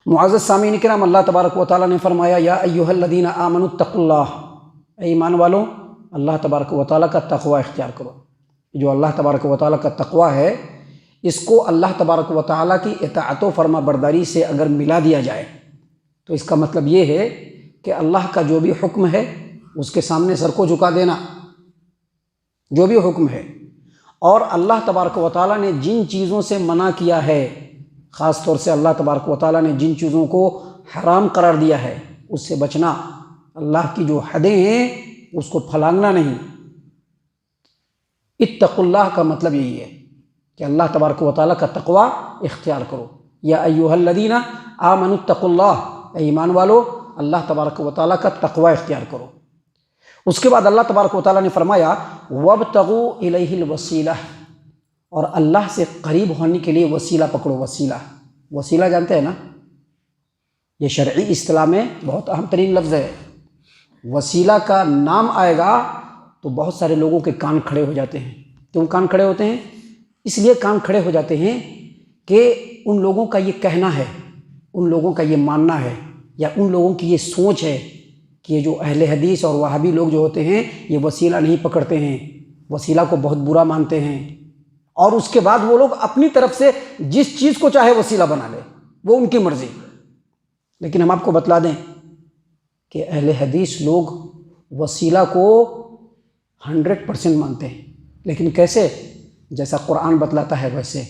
معزز سامعین کرام، اللہ تبارک و تعالیٰ نے فرمایا یا ایھا الذین آمنوا اتقوا اللہ، اے ایمان والو اللہ تبارک و تعالیٰ کا تقوی اختیار کرو۔ جو اللہ تبارک و تعالیٰ کا تقوی ہے، اس کو اللہ تبارک و تعالیٰ کی اطاعت و فرما برداری سے اگر ملا دیا جائے تو اس کا مطلب یہ ہے کہ اللہ کا جو بھی حکم ہے اس کے سامنے سر کو جھکا دینا، جو بھی حکم ہے، اور اللہ تبارک و تعالیٰ نے جن چیزوں سے منع کیا ہے، خاص طور سے اللہ تبارک و تعالیٰ نے جن چیزوں کو حرام قرار دیا ہے اس سے بچنا، اللہ کی جو حدیں ہیں اس کو پھلانگنا نہیں۔ اتقوا اللہ کا مطلب یہی ہے کہ اللہ تبارک و تعالیٰ کا تقوی اختیار کرو۔ یا ایھا الذین آمنوا اتقوا اللہ، اے ایمان والو اللہ تبارک و تعالیٰ کا تقوی اختیار کرو۔ اس کے بعد اللہ تبارک و تعالیٰ نے فرمایا وابتغوا الیہ الوسیلہ، اور اللہ سے قریب ہونے کے لیے وسیلہ پکڑو۔ وسیلہ جانتے ہیں نا، یہ شرعی اصطلاح میں بہت اہم ترین لفظ ہے۔ وسیلہ کا نام آئے گا تو بہت سارے لوگوں کے کان کھڑے ہو جاتے ہیں۔ کیوں کان کھڑے ہوتے ہیں؟ اس لیے کان کھڑے ہو جاتے ہیں کہ ان لوگوں کا یہ کہنا ہے، ان لوگوں کا یہ ماننا ہے، یا ان لوگوں کی یہ سوچ ہے کہ یہ جو اہل حدیث اور وہابی لوگ جو ہوتے ہیں یہ وسیلہ نہیں پکڑتے ہیں، وسیلہ کو بہت برا مانتے ہیں، اور اس کے بعد وہ لوگ اپنی طرف سے جس چیز کو چاہے وسیلہ بنا لے، وہ ان کی مرضی۔ لیکن ہم آپ کو بتلا دیں کہ اہل حدیث لوگ وسیلہ کو 100% مانتے ہیں، لیکن کیسے؟ جیسا قرآن بتلاتا ہے ویسے،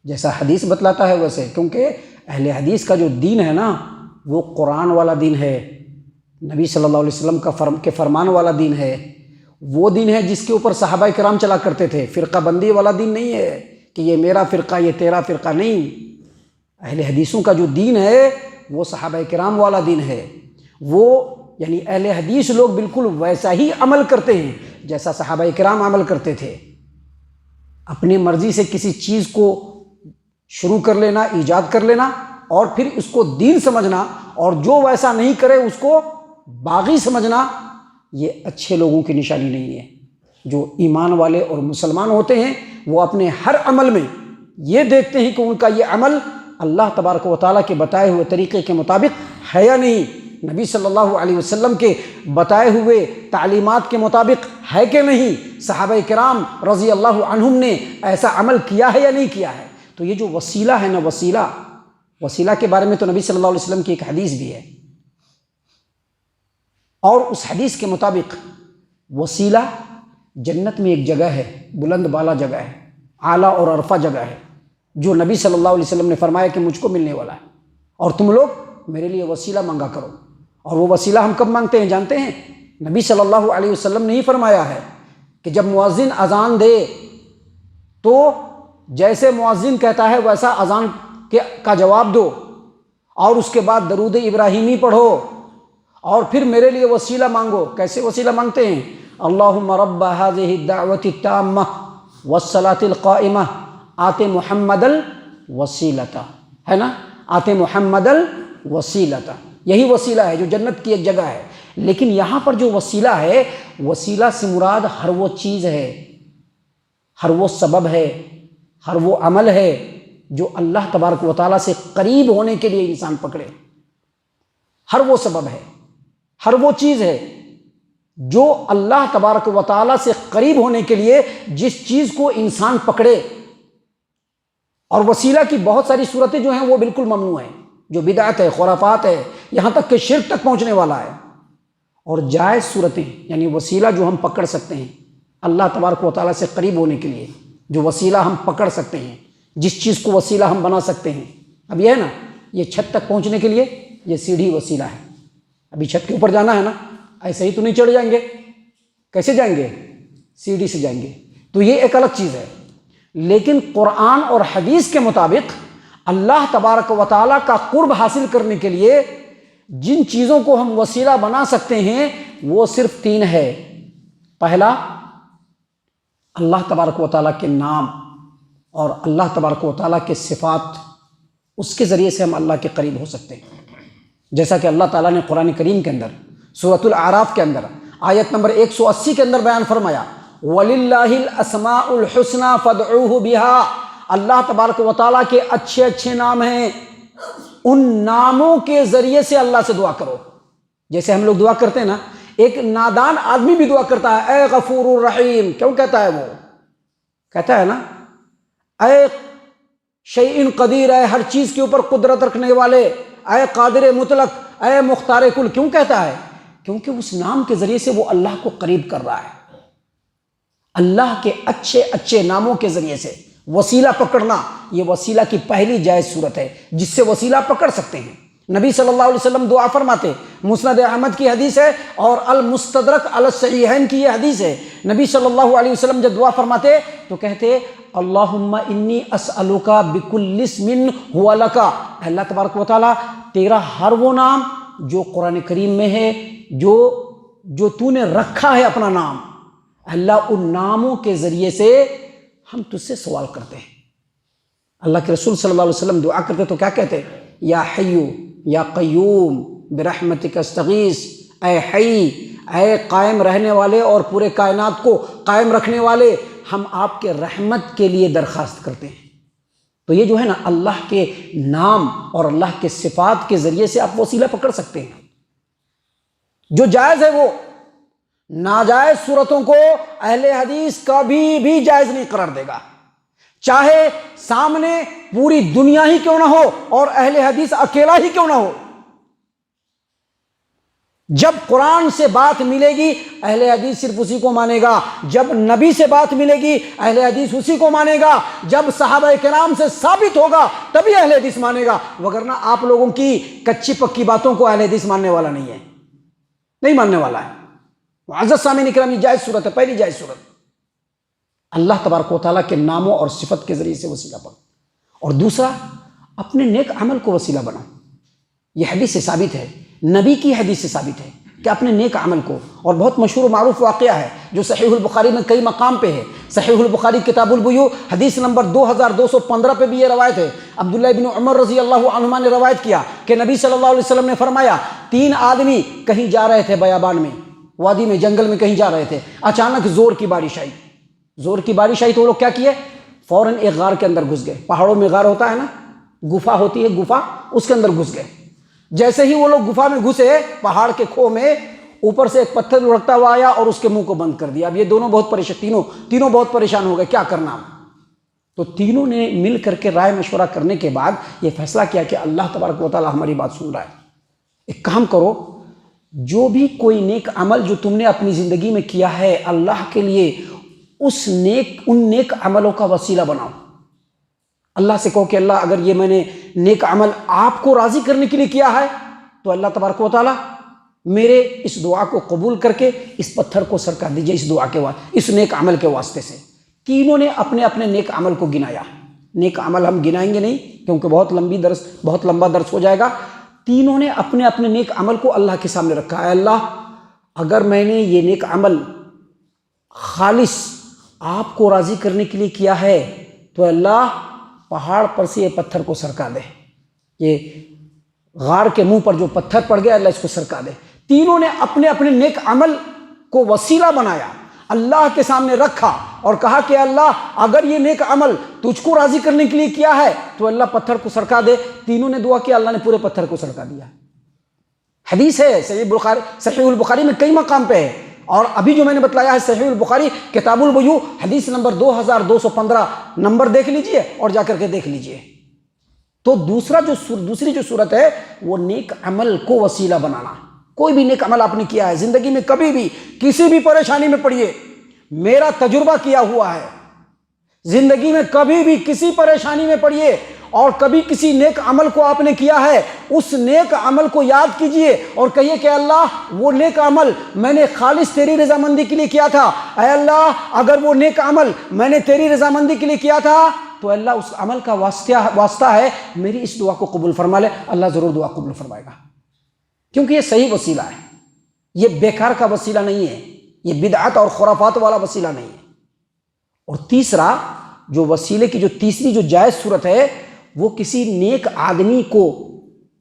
جیسا حدیث بتلاتا ہے ویسے، کیونکہ اہل حدیث کا جو دین ہے نا وہ قرآن والا دین ہے، نبی صلی اللہ علیہ وسلم کے فرمان والا دین ہے، وہ دین ہے جس کے اوپر صحابہ کرام چلا کرتے تھے۔ فرقہ بندی والا دین نہیں ہے کہ یہ میرا فرقہ یہ تیرا فرقہ، نہیں۔ اہل حدیثوں کا جو دین ہے وہ صحابہ کرام والا دین ہے، وہ یعنی اہل حدیث لوگ بالکل ویسا ہی عمل کرتے ہیں جیسا صحابہ کرام عمل کرتے تھے۔ اپنی مرضی سے کسی چیز کو شروع کر لینا، ایجاد کر لینا، اور پھر اس کو دین سمجھنا، اور جو ویسا نہیں کرے اس کو باغی سمجھنا، یہ اچھے لوگوں کی نشانی نہیں ہے۔ جو ایمان والے اور مسلمان ہوتے ہیں وہ اپنے ہر عمل میں یہ دیکھتے ہیں کہ ان کا یہ عمل اللہ تبارک و تعالیٰ کے بتائے ہوئے طریقے کے مطابق ہے یا نہیں، نبی صلی اللہ علیہ وسلم کے بتائے ہوئے تعلیمات کے مطابق ہے کہ نہیں، صحابہ کرام رضی اللہ عنہم نے ایسا عمل کیا ہے یا نہیں کیا ہے۔ تو یہ جو وسیلہ ہے نا، وسیلہ کے بارے میں تو نبی صلی اللہ علیہ وسلم کی ایک حدیث بھی ہے، اور اس حدیث کے مطابق وسیلہ جنت میں ایک جگہ ہے، بلند بالا جگہ ہے، اعلیٰ اور عرفہ جگہ ہے، جو نبی صلی اللہ علیہ وسلم نے فرمایا کہ مجھ کو ملنے والا ہے، اور تم لوگ میرے لیے وسیلہ مانگا کرو۔ اور وہ وسیلہ ہم کب مانگتے ہیں جانتے ہیں؟ نبی صلی اللہ علیہ وسلم نے ہی فرمایا ہے کہ جب مؤذن اذان دے تو جیسے مؤذن کہتا ہے ویسا اذان کا جواب دو، اور اس کے بعد درود ابراہیمی پڑھو، اور پھر میرے لیے وسیلہ مانگو۔ کیسے وسیلہ مانگتے ہیں؟ اللہم رب هذه الدعوة التامة والصلاة القائمة آت محمد الوسیلۃ، ہے نا، آت محمد الوسیلۃ، یہی وسیلہ ہے جو جنت کی ایک جگہ ہے۔ لیکن یہاں پر جو وسیلہ ہے، وسیلہ سے مراد ہر وہ چیز ہے، ہر وہ سبب ہے، ہر وہ عمل ہے جو اللہ تبارک و تعالیٰ سے قریب ہونے کے لیے انسان پکڑے۔ ہر وہ سبب ہے، ہر وہ چیز ہے جو اللہ تبارک و تعالیٰ سے قریب ہونے کے لیے جس چیز کو انسان پکڑے۔ اور وسیلہ کی بہت ساری صورتیں جو ہیں وہ بالکل ممنوع ہیں، جو بدعت ہے، خرافات ہے، یہاں تک کہ شرک تک پہنچنے والا ہے۔ اور جائز صورتیں یعنی وسیلہ جو ہم پکڑ سکتے ہیں اللہ تبارک و تعالیٰ سے قریب ہونے کے لیے، جو وسیلہ ہم پکڑ سکتے ہیں، جس چیز کو وسیلہ ہم بنا سکتے ہیں۔ اب یہ ہے نا، یہ چھت تک پہنچنے کے لیے یہ سیڑھی وسیلہ ہے۔ ابھی چھت کے اوپر جانا ہے نا، ایسے ہی تو نہیں چڑھ جائیں گے، کیسے جائیں گے؟ سیڑھی سے جائیں گے، تو یہ ایک الگ چیز ہے۔ لیکن قرآن اور حدیث کے مطابق اللہ تبارک و تعالیٰ کا قرب حاصل کرنے کے لیے جن چیزوں کو ہم وسیلہ بنا سکتے ہیں وہ صرف 3 ہے۔ پہلا، اللہ تبارک و تعالیٰ کے نام اور اللہ تبارک و تعالیٰ کے صفات، اس کے ذریعے سے ہم اللہ کے قریب ہو سکتے ہیں، جیسا کہ اللہ تعالیٰ نے قرآن کریم کے اندر سورۃ الاعراف کے اندر آیت نمبر 180 کے اندر بیان فرمایا وَلِلَّهِ الْأَسْمَاءُ الْحُسْنَى فَادْعُوهُ بِهَا، اللہ تبارک و تعالیٰ کے اچھے اچھے نام ہیں، ان ناموں کے ذریعے سے اللہ سے دعا کرو. جیسے ہم لوگ دعا کرتے ہیں نا، ایک نادان آدمی بھی دعا کرتا ہے اے غفور الرحیم. کیوں کہتا ہے؟ وہ کہتا ہے نا اے شیء قدیر، اے ہر چیز کے اوپر قدرت رکھنے والے، اے قادر مطلق، اے مختار کل. کیوں کہتا ہے؟ کیونکہ اس نام کے ذریعے سے وہ اللہ کو قریب کر رہا ہے. اللہ کے اچھے اچھے ناموں کے ذریعے سے وسیلہ پکڑنا، یہ وسیلہ کی پہلی جائز صورت ہے جس سے وسیلہ پکڑ سکتے ہیں. نبی صلی اللہ علیہ وسلم دعا فرماتے، مسند احمد کی حدیث ہے اور المستدرک علی الصحیحین کی یہ حدیث ہے. نبی صلی اللہ علیہ وسلم جب دعا فرماتے تو کہتے اللہم انی اسألک بکل اسم ہوا لک. اللہ تبارک و تعالیٰ تیرا ہر وہ نام جو قرآن کریم میں ہے، جو تو نے رکھا ہے اپنا نام، اللہ ان ناموں کے ذریعے سے ہم تجھ سے سوال کرتے ہیں. اللہ کے رسول صلی اللہ علیہ وسلم دعا کرتے تو کیا کہتے؟ یا حیو یا قیوم برحمتک استغیث. اے حی، اے قائم رہنے والے اور پورے کائنات کو قائم رکھنے والے، ہم آپ کے رحمت کے لیے درخواست کرتے ہیں. تو یہ جو ہے نا اللہ کے نام اور اللہ کے صفات کے ذریعے سے آپ وسیلہ پکڑ سکتے ہیں. جو جائز ہے وہ. ناجائز صورتوں کو اہل حدیث کبھی بھی جائز نہیں قرار دے گا، چاہے سامنے پوری دنیا ہی کیوں نہ ہو اور اہل حدیث اکیلا ہی کیوں نہ ہو. جب قرآن سے بات ملے گی اہل حدیث صرف اسی کو مانے گا. جب نبی سے بات ملے گی اہل حدیث اسی کو مانے گا. جب صحابہ کرام سے ثابت ہوگا تبھی اہل حدیث مانے گا، وگرنہ آپ لوگوں کی کچی پکی باتوں کو اہل حدیث ماننے والا نہیں ہے، نہیں ماننے والا ہے. معزز سامعین کرام، یہ جائز صورت ہے، پہلی جائز صورت. اللہ تبارک و تعالیٰ کے ناموں اور صفت کے ذریعے سے وسیلہ بناؤ. اور دوسرا، اپنے نیک عمل کو وسیلہ بناؤ. یہ حدیث سے ثابت ہے، نبی کی حدیث سے ثابت ہے کہ اپنے نیک عمل کو، اور بہت مشہور و معروف واقعہ ہے جو صحیح البخاری میں کئی مقام پہ ہے. صحیح البخاری کتاب البیوع حدیث نمبر 2215 پہ بھی یہ روایت ہے. عبداللہ بن عمر رضی اللہ عنہما نے روایت کیا کہ نبی صلی اللہ علیہ وسلم نے فرمایا، 3 آدمی کہیں جا رہے تھے بیابان میں، وادی میں، جنگل میں کہیں جا رہے تھے. اچانک زور کی بارش آئی. زور کی بارش آئی تو وہ لوگ کیا کیے؟ فوراً ایک غار کے اندر گھس گئے. پہاڑوں میں غار ہوتا ہے نا، گفا ہوتی ہے، گفا، اس کے اندر گھس گئے. جیسے ہی وہ لوگ گفا میں گھسے، پہاڑ کے کھو میں اوپر سے ایک پتھر لڑکتا ہوا آیا اور اس کے منہ کو بند کر دیا. اب یہ دونوں بہت پریشان، تینوں بہت پریشان ہو گئے، کیا کرنا. تو تینوں نے مل کر کے رائے مشورہ کرنے کے بعد یہ فیصلہ کیا کہ اللہ تبارک و تعالیٰ ہماری بات سن رہا ہے. ایک کام کرو، جو بھی کوئی نیک عمل جو تم نے اپنی زندگی میں کیا ہے اللہ کے لیے، ان نیک عملوں کا وسیلہ بناؤ. اللہ سے کہو کہ اللہ اگر یہ میں نے نیک عمل آپ کو راضی کرنے کے لیے کیا ہے تو اللہ تبارک و تعالیٰ میرے اس دعا کو قبول کر کے اس پتھر کو سر کر دیجئے اس دعا کے اس نیک عمل کے واسطے سے. تینوں نے اپنے اپنے نیک عمل کو گنایا. نیک عمل ہم گنائیں گے نہیں کیونکہ بہت لمبا درس ہو جائے گا. تینوں نے اپنے اپنے نیک عمل کو اللہ کے سامنے رکھا. اے اللہ، اگر میں نے یہ نیک عمل خالص آپ کو راضی کرنے کے لیے کیا ہے تو اللہ پہاڑ پر سے یہ پتھر کو سرکا دے. یہ غار کے منہ پر جو پتھر پڑ گیا اللہ اس کو سرکا دے. تینوں نے اپنے اپنے نیک عمل کو وسیلہ بنایا، اللہ کے سامنے رکھا اور کہا کہ اللہ اگر یہ نیک عمل تجھ کو راضی کرنے کے لیے کیا ہے تو اللہ پتھر کو سرکا دے. تینوں نے دعا کیا، اللہ نے پورے پتھر کو سرکا دیا. حدیث ہے صحیح البخاری میں کئی مقام پہ ہے. اور ابھی جو میں نے بتلایا ہے صحیح البخاری کتاب البیوع حدیث نمبر 2215 نمبر دیکھ لیجئے اور جا کر کے دیکھ لیجئے. تو دوسری جو صورت ہے وہ نیک عمل کو وسیلہ بنانا. کوئی بھی نیک عمل آپ نے کیا ہے زندگی میں، کبھی بھی کسی بھی پریشانی میں پڑیے، میرا تجربہ کیا ہوا ہے، زندگی میں کبھی بھی کسی پریشانی میں پڑیے اور کبھی کسی نیک عمل کو آپ نے کیا ہے، اس نیک عمل کو یاد کیجئے اور کہیے کہ اللہ وہ نیک عمل میں نے خالص تیری رضامندی کے لیے کیا تھا. اے اللہ اگر وہ نیک عمل میں نے تیری رضامندی کے لیے کیا تھا تو اللہ اس عمل کا واسطہ ہے میری اس دعا کو قبول فرما لے. اللہ ضرور دعا قبول فرمائے گا کیونکہ یہ صحیح وسیلہ ہے، یہ بیکار کا وسیلہ نہیں ہے، یہ بدعت اور خرافات والا وسیلہ نہیں ہے. اور تیسرا جو وسیلے کی جو تیسری جو جائز صورت ہے وہ کسی نیک آدمی کو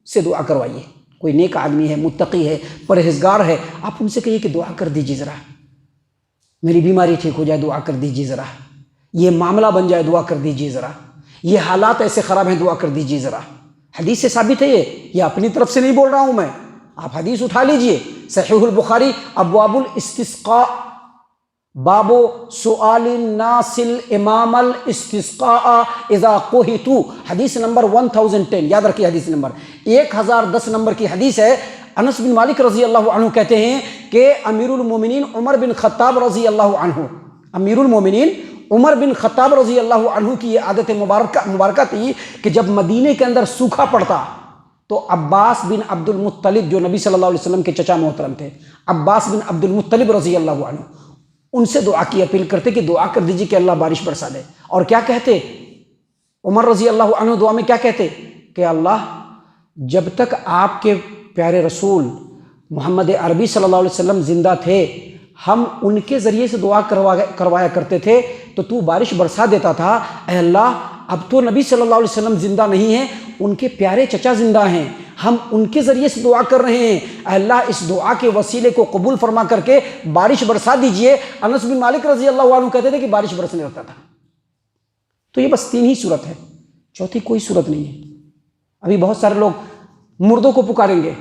سے دعا کروائیے. کوئی نیک آدمی ہے، متقی ہے، پرہیزگار ہے، آپ ان سے کہیے کہ دعا کر دیجیے، ذرا میری بیماری ٹھیک ہو جائے، دعا کر دیجیے، ذرا یہ معاملہ بن جائے، دعا کر دیجیے، ذرا یہ حالات ایسے خراب ہیں، دعا کر دیجیے ذرا. حدیث سے ثابت ہے، یہ اپنی طرف سے نہیں بول رہا ہوں میں، آپ حدیث اٹھا لیجئے، صحیح البخاری ابواب الاستسقاء، باب سؤال الناس الامام الاستسقاء اذا قحطوا، حدیث نمبر 1010، یاد رکھیے حدیث نمبر 1010 نمبر کی حدیث ہے۔ انس بن مالک رضی اللہ عنہ کہتے ہیں کہ امیر المومنین عمر بن خطاب رضی اللہ عنہ، امیر المومنین عمر بن خطاب رضی اللہ عنہ کی یہ عادت مبارکہ تھی کہ جب مدینے کے اندر سوکھا پڑتا تو عباس بن عبد المطلب، جو نبی صلی اللہ علیہ وسلم کے چچا محترم تھے، عباس بن عبد المطلب رضی اللہ عنہ، ان سے دعا کی اپیل کرتے کہ دعا کر دیجیے کہ اللہ بارش برسا دے۔ اور کیا کہتے عمر رضی اللہ عنہ دعا میں، کیا کہتے کہ اللہ جب تک آپ کے پیارے رسول محمد عربی صلی اللہ علیہ وسلم زندہ تھے، ہم ان کے ذریعے سے دعا کروایا کرتے تھے تو بارش برسا دیتا تھا۔ اے اللہ اب تو نبی صلی اللہ علیہ وسلم زندہ نہیں ہیں، ان کے پیارے چچا زندہ ہیں، ہم ان کے ذریعے سے دعا کر رہے ہیں، اے اللہ اس دعا کے وسیلے کو قبول فرما کر کے بارش برسا دیجئے۔ انس بن مالک رضی اللہ عنہ کہتے تھے کہ بارش برسنے لگتا تھا۔ تو یہ بس 3 ہی صورت ہے، چوتھی کوئی صورت نہیں ہے۔ ابھی بہت سارے لوگ مردوں کو پکاریں گے،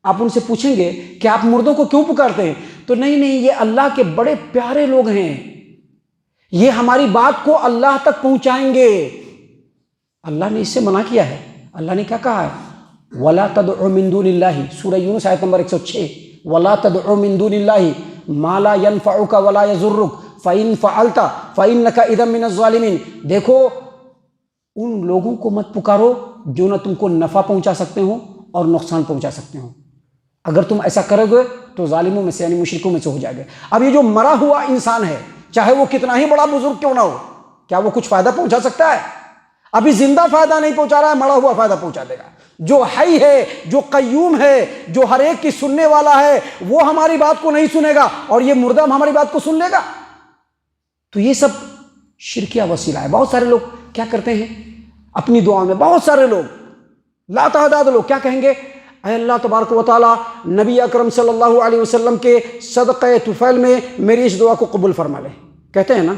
آپ ان سے پوچھیں گے کہ آپ مردوں کو کیوں پکارتے ہیں، تو نہیں یہ اللہ کے بڑے پیارے لوگ ہیں، یہ ہماری بات کو اللہ تک پہنچائیں گے۔ اللہ نے اس سے منع کیا ہے، اللہ نے کیا کہا ہے؟ وَلَا تَدْعُ مِن دُونِ اللَّهِ، سورہ یونس آیت نمبر 106، وَلَا تَدْعُ مِن دُونِ اللَّهِ مَا لَا يَنفَعُكَ وَلَا يَضُرُّكَ فَإِن فَعَلْتَ فَإِنَّكَ إِذًا مِنَ الظَّالِمِينَ۔ دیکھو ان لوگوں کو مت پکارو جو نہ تم کو نفع پہنچا سکتے ہوں اور نقصان پہنچا سکتے ہوں، اگر تم ایسا کرو گے تو ظالموں میں سے یعنی مشرکوں میں سے ہو جائے گا۔ اب یہ جو مرا ہوا انسان ہے، چاہے وہ کتنا ہی بڑا بزرگ کیوں نہ ہو، کیا وہ کچھ فائدہ پہنچا سکتا ہے؟ ابھی زندہ فائدہ نہیں پہنچا رہا ہے، مرا ہوا فائدہ پہنچا دے گا۔ جو حی ہے، جو قیوم ہے، جو ہر ایک کی سننے والا ہے، وہ ہماری بات کو نہیں سنے گا اور یہ مردہ ہماری بات کو سن لے گا۔ تو یہ سب شرکیہ وسیلہ ہے۔ بہت سارے لوگ کیا کرتے ہیں اپنی دعا میں، بہت سارے لوگ لا تعداد لوگ کیا کہیں گے؟ اے اللہ تبارک و تعالی نبی اکرم صلی اللہ علیہ وسلم کے صدقہ طفیل میں میری اس دعا کو قبول فرما لے۔ کہتے ہیں نا،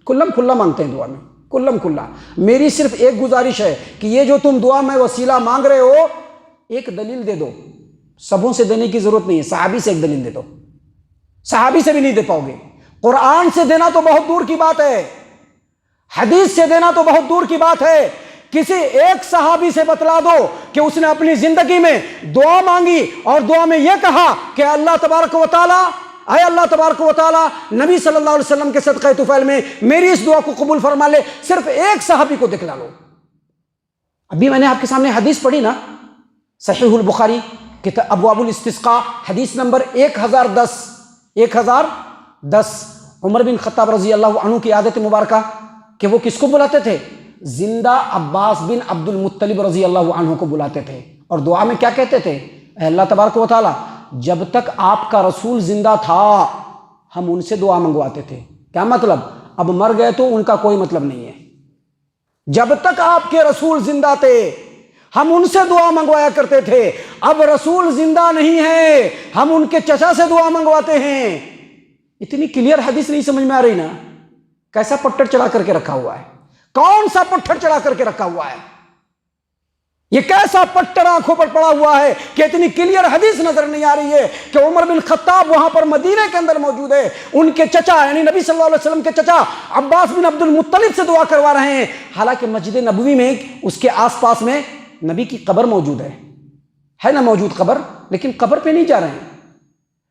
کلم کھلا مانگتے ہیں دعا میں، کلم کھلا۔ میری صرف ایک گزارش ہے کہ یہ جو تم دعا میں وسیلہ مانگ رہے ہو، ایک دلیل دے دو۔ سبوں سے دینے کی ضرورت نہیں ہے، صحابی سے ایک دلیل دے دو۔ صحابی سے بھی نہیں دے پاؤ گے، قرآن سے دینا تو بہت دور کی بات ہے، حدیث سے دینا تو بہت دور کی بات ہے۔ کسی ایک صحابی سے بتلا دو کہ اس نے اپنی زندگی میں دعا مانگی اور دعا میں یہ کہا کہ اللہ تبارک و تعالی، اے اللہ تبارک و تعالی نبی صلی اللہ علیہ وسلم کے صدقہ طفیل میں میری اس دعا کو قبول فرما لے۔ صرف ایک صحابی کو دکھلا لو۔ ابھی میں نے آپ کے سامنے حدیث پڑھی نا، صحیح البخاری ابواب الاستسقاء، حدیث نمبر 1010، عمر بن خطاب رضی اللہ عنہ کی عادت مبارکہ کہ وہ کس کو بلاتے تھے؟ زندہ عباس بن عبد المطلب رضی اللہ عنہ کو بلاتے تھے، اور دعا میں کیا کہتے تھے؟ اے اللہ تبارک و تعالی جب تک آپ کا رسول زندہ تھا ہم ان سے دعا منگواتے تھے۔ کیا مطلب؟ اب مر گئے تو ان کا کوئی مطلب نہیں ہے۔ جب تک آپ کے رسول زندہ تھے ہم ان سے دعا منگوایا کرتے تھے، اب رسول زندہ نہیں ہے ہم ان کے چچا سے دعا منگواتے ہیں۔ اتنی کلیئر حدیث نہیں سمجھ میں آ رہی نا؟ کیسا پٹڑ چڑھا کر کے رکھا ہوا ہے، کون سا پٹھر چڑھا کر کے رکھا ہوا ہے؟ یہ کیسا پٹھر آنکھوں پر پڑا ہوا ہے کہ اتنی کلیئر حدیث نظر نہیں آ رہی ہے کہ عمر بن خطاب وہاں پر مدینے کے اندر موجود ہے، ان کے چچا یعنی نبی صلی اللہ علیہ وسلم کے چچا عباس بن عبد المطلب سے دعا کروا رہے ہیں، حالانکہ مسجد نبوی میں اس کے آس پاس میں نبی کی قبر موجود ہے نا موجود قبر، لیکن قبر پہ نہیں جا رہے ہیں،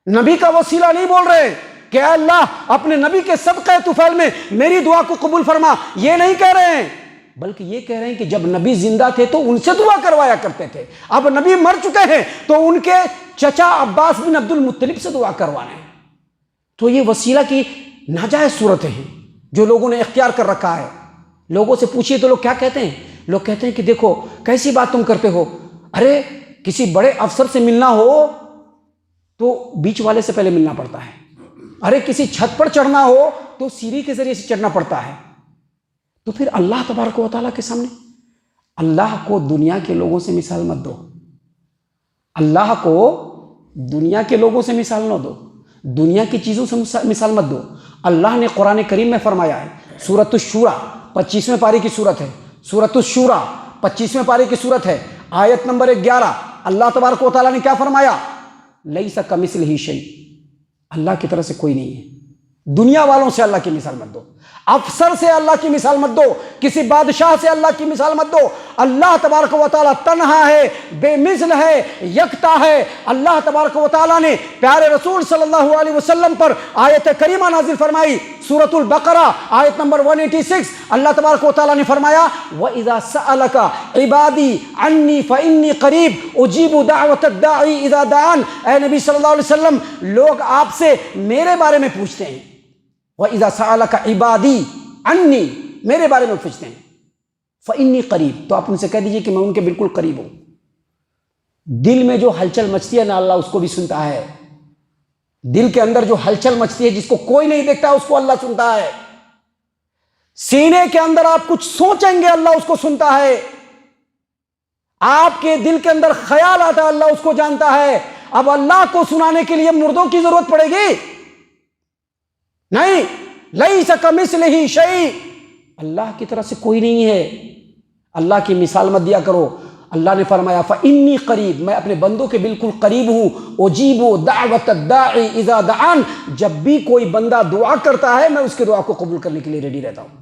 نبی کا وسیلہ نہیں بول رہے کہ اے اللہ اپنے نبی کے صدقہ طفیل میں میری دعا کو قبول فرما، یہ نہیں کہہ رہے ہیں، بلکہ یہ کہہ رہے ہیں کہ جب نبی زندہ تھے تو ان سے دعا کروایا کرتے تھے، اب نبی مر چکے ہیں تو ان کے چچا عباس بن عبد المطلب سے دعا کروا رہے ہیں۔ تو یہ وسیلہ کی ناجائز صورتیں ہیں جو لوگوں نے اختیار کر رکھا ہے۔ لوگوں سے پوچھئے تو لوگ کیا کہتے ہیں؟ لوگ کہتے ہیں کہ دیکھو کیسی بات تم کرتے ہو، ارے کسی بڑے افسر سے ملنا ہو تو بیچ والے سے پہلے ملنا پڑتا ہے، ارے کسی چھت پر چڑھنا ہو تو سیڑھی کے ذریعے سے چڑھنا پڑتا ہے۔ تو پھر اللہ تبارک و تعالیٰ کے سامنے اللہ کو دنیا کے لوگوں سے مثال مت دو، اللہ کو دنیا کے لوگوں سے مثال نہ دو، دنیا کی چیزوں سے مثال مت دو۔ اللہ نے قرآن کریم میں فرمایا ہے، سورۃ الشورى 25ویں پارے کی سورت ہے، سورۃ الشورى 25ویں پارے کی سورت ہے، آیت نمبر 11 اللہ تبارک و تعالیٰ نے کیا فرمایا؟ لیس کمثلہ شیء، اللہ کی طرح سے کوئی نہیں ہے۔ دنیا والوں سے اللہ کی مثال مت دو، افسر سے اللہ کی مثال مت دو، کسی بادشاہ سے اللہ کی مثال مت دو۔ اللہ تبارک و تعالیٰ تنہا ہے، بے مثل ہے، یکتا ہے۔ اللہ تبارک و تعالیٰ نے پیارے رسول صلی اللہ علیہ وسلم پر آیت کریمہ نازل فرمائی، سورۃ البقرہ آیت نمبر 186۔ اللہ تبارک و تعالیٰ نے فرمایا وَإِذَا سَأَلَكَ عِبَادِي عَنِّي فَإِنِّي قَرِيبٌ أُجِيبُ دَعْوَةَ الدَّاعِ إِذَا دَعَانِ۔ اے نبی صلی اللہ علیہ وسلم، لوگ آپ سے میرے بارے میں پوچھتے ہیں، وَإِذَا سَأَلَكَ عِبَادِي عَنِّي، میرے بارے میں پوچھتے ہیں، فَإِنِّي قَرِيبٌ، تو آپ ان سے کہہ دیجئے کہ میں ان کے بالکل قریب ہوں۔ دل میں جو ہلچل مچتی ہے نا، اللہ اس کو بھی سنتا ہے۔ دل کے اندر جو ہلچل مچتی ہے جس کو کوئی نہیں دیکھتا، اس کو اللہ سنتا ہے۔ سینے کے اندر آپ کچھ سوچیں گے، اللہ اس کو سنتا ہے۔ آپ کے دل کے اندر خیال آتا ہے، اللہ اس کو جانتا ہے۔ اب اللہ کو سنانے کے لیے مردوں کی ضرورت پڑے گی؟ نہیں، لیس کمثلہ شیء، اللہ کی طرح سے کوئی نہیں ہے۔ اللہ کی مثال مت دیا کرو۔ اللہ نے فرمایا فإنی قریب، میں اپنے بندوں کے بالکل قریب ہوں۔ اجیب دعوت الداعی اذا دعان، جب بھی کوئی بندہ دعا کرتا ہے میں اس کی دعا کو قبول کرنے کے لیے ریڈی رہتا ہوں۔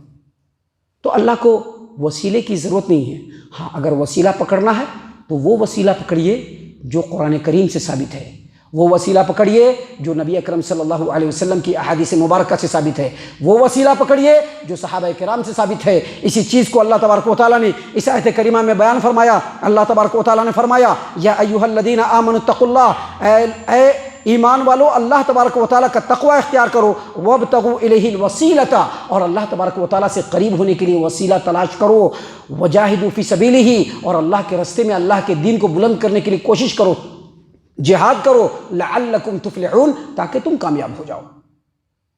تو اللہ کو وسیلے کی ضرورت نہیں ہے۔ ہاں، اگر وسیلہ پکڑنا ہے تو وہ وسیلہ پکڑیے جو قرآن کریم سے ثابت ہے، وہ وسیلہ پکڑیے جو نبی اکرم صلی اللہ علیہ وسلم کی احادیث مبارکہ سے ثابت ہے، وہ وسیلہ پکڑیے جو صحابہ کرام سے ثابت ہے۔ اسی چیز کو اللہ تبارک و تعالیٰ نے اس آیت کریمہ میں بیان فرمایا۔ اللہ تبارک و تعالیٰ نے فرمایا یا ایھا الذین آمنوا اتقوا اللہ، اے ایمان والو اللہ تبارک و تعالیٰ کا تقوی اختیار کرو، وابتغوا الیہ الوسیلۃ، اور اللہ تبارک و تعالیٰ سے قریب ہونے کے لیے وسیلہ تلاش کرو، وجاہدوا فی سبیلہ، اور اللہ کے راستے میں اللہ کے دین کو بلند کرنے کے لیے کوشش کرو، جہاد کرو، لعلکم تفلحون، تاکہ تم کامیاب ہو جاؤ۔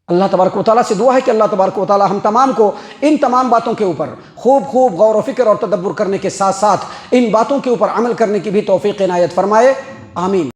اللہ تبارک و تعالیٰ سے دعا ہے کہ اللہ تبارک و تعالیٰ ہم تمام کو ان تمام باتوں کے اوپر خوب غور و فکر اور تدبر کرنے کے ساتھ ساتھ ان باتوں کے اوپر عمل کرنے کی بھی توفیق عنایت فرمائے، آمین۔